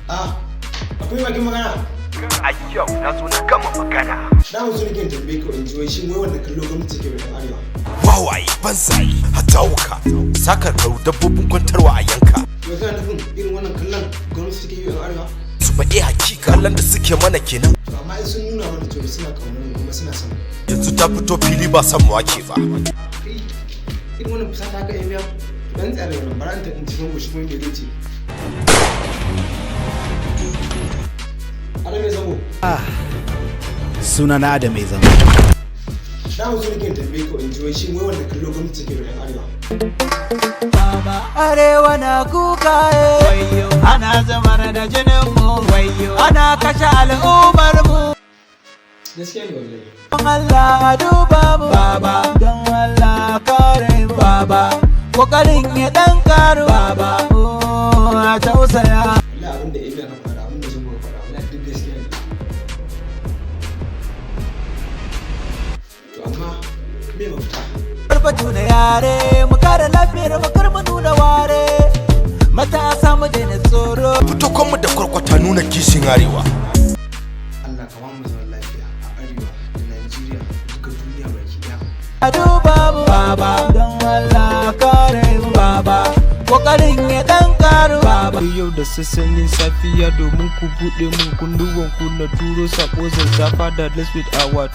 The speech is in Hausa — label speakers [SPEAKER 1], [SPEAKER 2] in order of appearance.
[SPEAKER 1] Ah, akwai bakin magana?
[SPEAKER 2] A yau na zo na gama magana.
[SPEAKER 1] Da mu zuri kin tambaye ka in ji wai shin wai wanda kallo gwamnati ke da arewa.
[SPEAKER 2] Wawaye banzaye hatawuka sakar karu dabbobin kwantarwa a yanka.
[SPEAKER 1] Yau kana nufin irin wannan kallon gwamnati take yi a arewa?
[SPEAKER 2] Su faɗi hakika kallon da suke mana kenan.
[SPEAKER 1] To amma in sun nuna mana cewa suna kaunar mu kuma suna son mu.
[SPEAKER 2] Yanzu ta fito fili ba san mu wake ba.
[SPEAKER 1] Irin wannan fusata haka yan biya dan tsare wannan baranta in cikin goshi kuma me zai ce. Adam mai zango.
[SPEAKER 3] Suna na Adam mai zango.
[SPEAKER 1] Da mu zuri kin tambaye ka in ji wai shin wai wanda kallo gwamnati take da arewa.
[SPEAKER 4] Baba arewa na kuka wayo ana zamar da jinin mu wayo ana kashe al'ummar mu.
[SPEAKER 1] Gaskiya ne wallahi.
[SPEAKER 4] Don Allah duba mu baba don Allah kare mu baba kokarin ya dan karu baba a tausaya.
[SPEAKER 1] Wallahi abin da Iliya na fara abin da Zango fara wallahi duk gaskiya ne. To amma me mafita?
[SPEAKER 4] Batu na yare mu kare lafiyar mu kar mu nuna ware matasa mu daina tsoro.
[SPEAKER 2] Fito kanmu da kwarkwata nuna kishin arewa.
[SPEAKER 1] Allah ka ba mu zaman lafiya a arewa da Najeriya duka duniya baki daya.
[SPEAKER 4] A duba mu baba don Allah kare mu baba kokarin ya dan karu baba. Yau da sassanin safiya domin ku buɗe mun kunduwan ku na turo sako zazzafa da let's with our